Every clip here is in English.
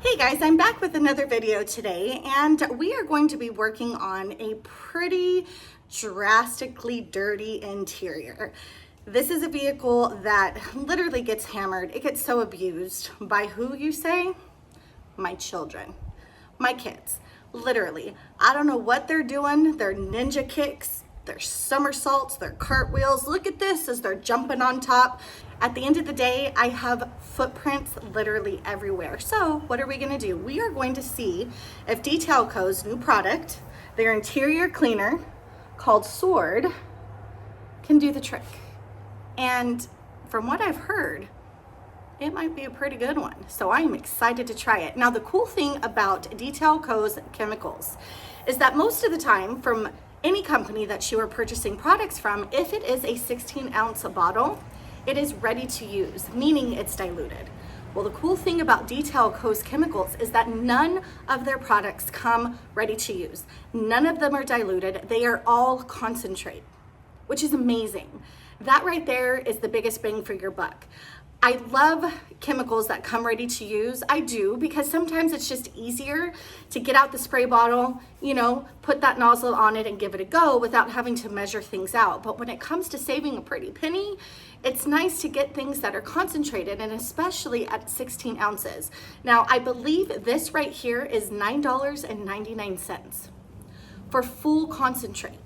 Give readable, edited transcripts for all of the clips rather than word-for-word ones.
Hey guys, I'm back with another video today, and we are going to be working on a pretty drastically dirty interior. This is a vehicle that literally gets hammered. It gets so abused by who, you say? My children, my kids. Literally, I don't know what they're doing. Their ninja kicks, their somersaults, their cartwheels. Look at this as they're jumping on top. At the end of the day, I have footprints literally everywhere. So what are we gonna do? We are going to see if Detail Cos' new product, their interior cleaner called Sword, can do the trick. And from what I've heard, it might be a pretty good one. So I am excited to try it. Now, the cool thing about Detail Cos chemicals is that most of the time from any company that you are purchasing products from, if it is a 16-ounce bottle, it is ready to use, meaning it's diluted. Well, the cool thing about Detail Cos chemicals is that none of their products come ready to use. None of them are diluted. They are all concentrate, which is amazing. That right there is the biggest bang for your buck. I love chemicals that come ready to use. I do, because sometimes it's just easier to get out the spray bottle, put that nozzle on it and give it a go without having to measure things out. But when it comes to saving a pretty penny, it's nice to get things that are concentrated, and especially at 16 ounces. Now, I believe this right here is $9.99 for full concentrate.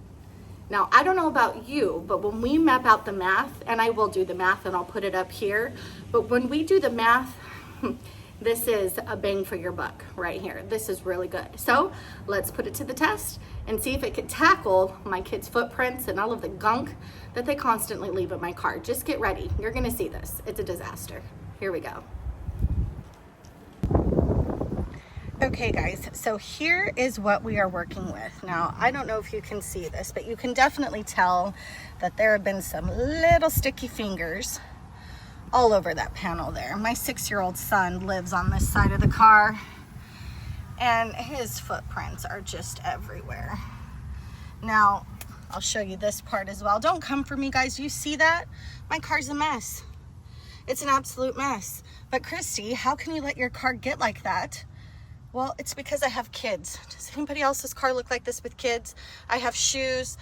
Now, I don't know about you, but when we map out the math, and I will do the math and I'll put it up here, but when we do the math, this is a bang for your buck right here. This is really good. So let's put it to the test and see if it could tackle my kids' footprints and all of the gunk that they constantly leave in my car. Just get ready. You're gonna see this. It's a disaster. Here we go. Okay guys, so here is what we are working with. Now, I don't know if you can see this, but you can definitely tell that there have been some little sticky fingers all over that panel there. My 6-year-old son lives on this side of the car, and his footprints are just everywhere. Now, I'll show you this part as well. Don't come for me, guys. You see that? My car's a mess. It's an absolute mess. But Christy, how can you let your car get like that? Well, it's because I have kids. Does anybody else's car look like this with kids? I have shoes,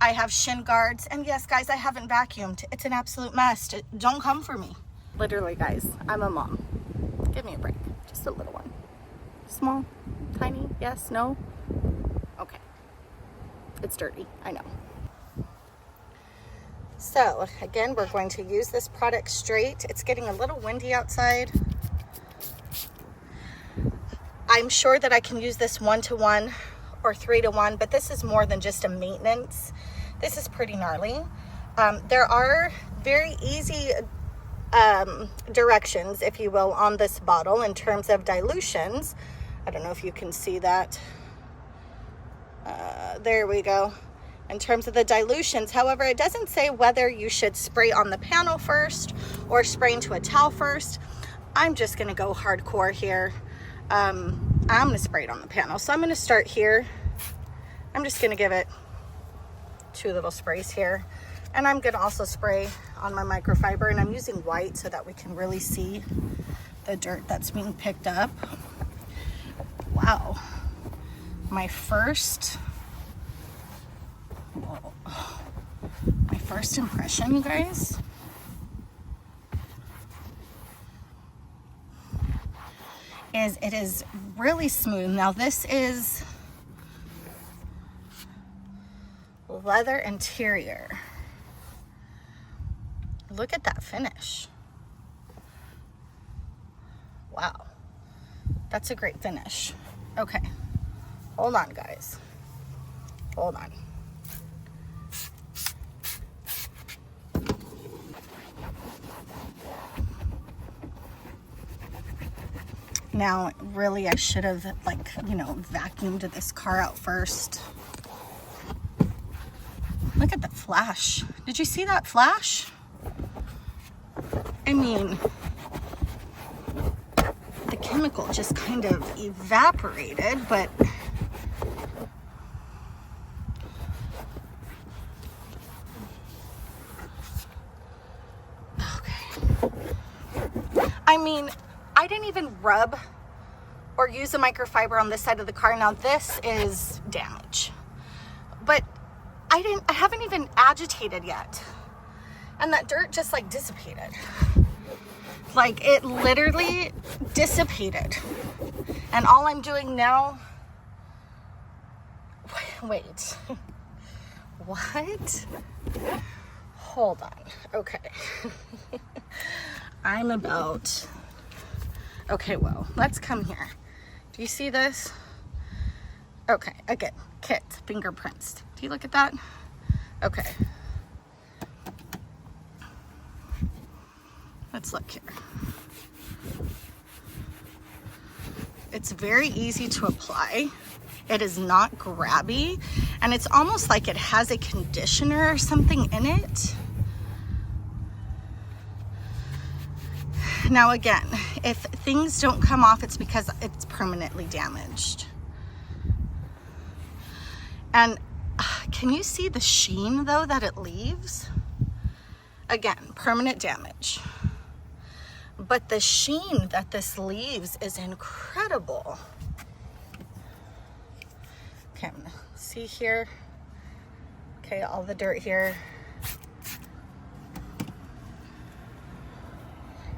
I have shin guards, and yes, guys, I haven't vacuumed. It's an absolute mess. Don't come for me. Literally, guys, I'm a mom. Give me a break. Just a little one. Small, tiny, yes, no? Okay. It's dirty, I know. So, again, we're going to use this product straight. It's getting a little windy outside. I'm sure that I can use this 1-to-1 or 3-to-1, but this is more than just a maintenance. This is pretty gnarly. There are very easy directions, if you will, on this bottle in terms of dilutions. I don't know if you can see that. There we go. In terms of the dilutions, however, it doesn't say whether you should spray on the panel first or spray into a towel first. I'm just gonna go hardcore here. I'm gonna spray it on the panel. So I'm gonna start here. I'm just gonna give it 2 little sprays here. And I'm gonna also spray on my microfiber, and I'm using white so that we can really see the dirt that's being picked up. Wow. My first impression, you guys, is it is really smooth. Now, this is leather interior. Look at that finish. Wow, that's a great finish. Okay, hold on, guys, hold on. Now, really, I should have, vacuumed this car out first. Look at the flash. Did you see that flash? I mean, the chemical just kind of evaporated, but okay. I mean, I didn't even rub or use a microfiber on this side of the car. Now this is damage, but I haven't even agitated yet. And that dirt just like dissipated. Like it literally dissipated. And all I'm doing now, wait, what? Hold on, okay. Okay, well, let's come here. Do you see this? Okay, again, Kit, fingerprints. Do you look at that? Okay. Let's look here. It's very easy to apply. It is not grabby, and it's almost like it has a conditioner or something in it. Now again, if things don't come off, it's because it's permanently damaged. And can you see the sheen though that it leaves? Again, permanent damage. But the sheen that this leaves is incredible. Okay, I'm gonna see here. Okay, all the dirt here.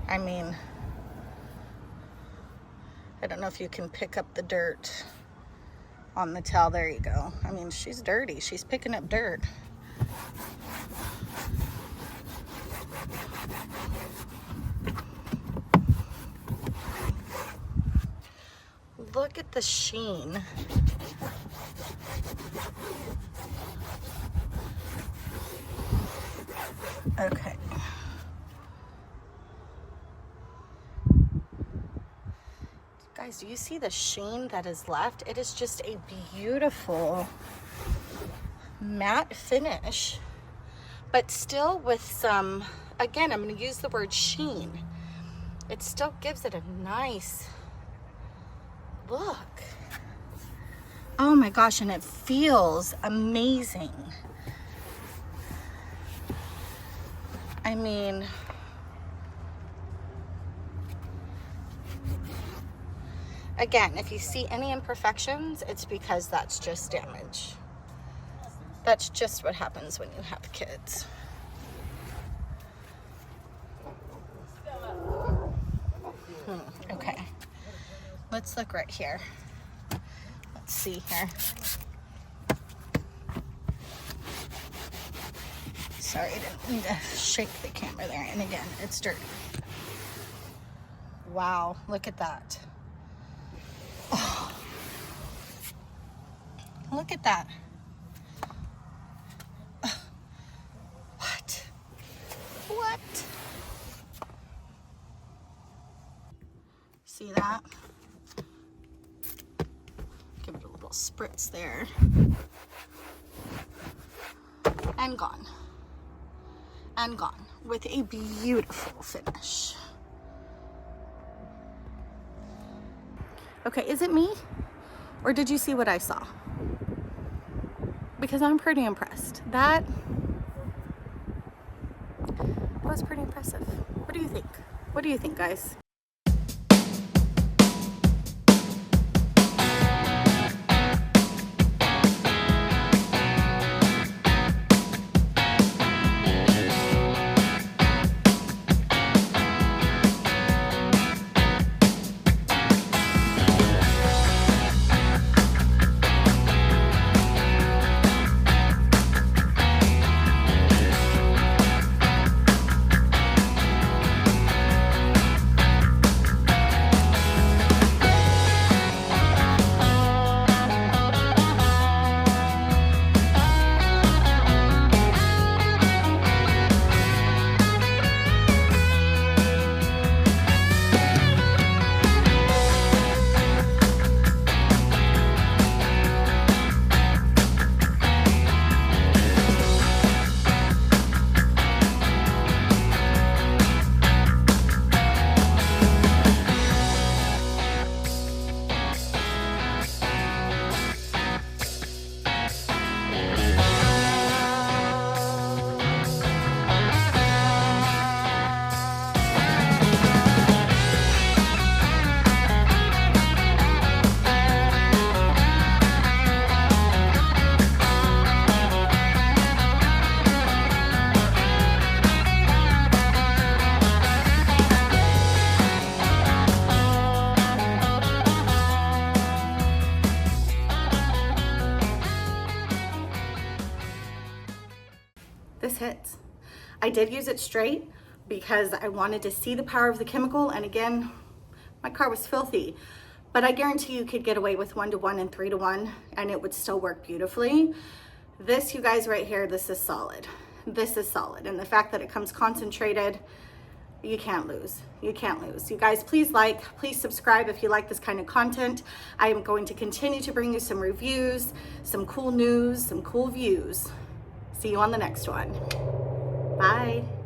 I mean, I don't know if you can pick up the dirt on the towel. There you go. I mean, she's dirty. She's picking up dirt. Look at the sheen. Okay. Guys, do you see the sheen that is left? It is just a beautiful matte finish, but still with some, again, I'm going to use the word sheen. It still gives it a nice look. Oh my gosh, and it feels amazing. I mean, again, if you see any imperfections, it's because that's just damage. That's just what happens when you have kids. Okay, let's look right here. Let's see here. Sorry, I didn't mean to shake the camera there. And again, it's dirty. Wow, look at that. Oh, look at that. What? What? See that? Give it a little spritz there. And gone. And gone with a beautiful finish. Okay, is it me? Or did you see what I saw? Because I'm pretty impressed. That was pretty impressive. What do you think? What do you think, guys? I did use it straight because I wanted to see the power of the chemical. And again, my car was filthy, but I guarantee you could get away with 1-to-1 and 3-to-1 and it would still work beautifully. This, you guys, right here, this is solid. This is solid. And the fact that it comes concentrated, you can't lose. You can't lose. You guys, please like, please subscribe if you like this kind of content. I am going to continue to bring you some reviews, some cool news, some cool views. See you on the next one. Bye.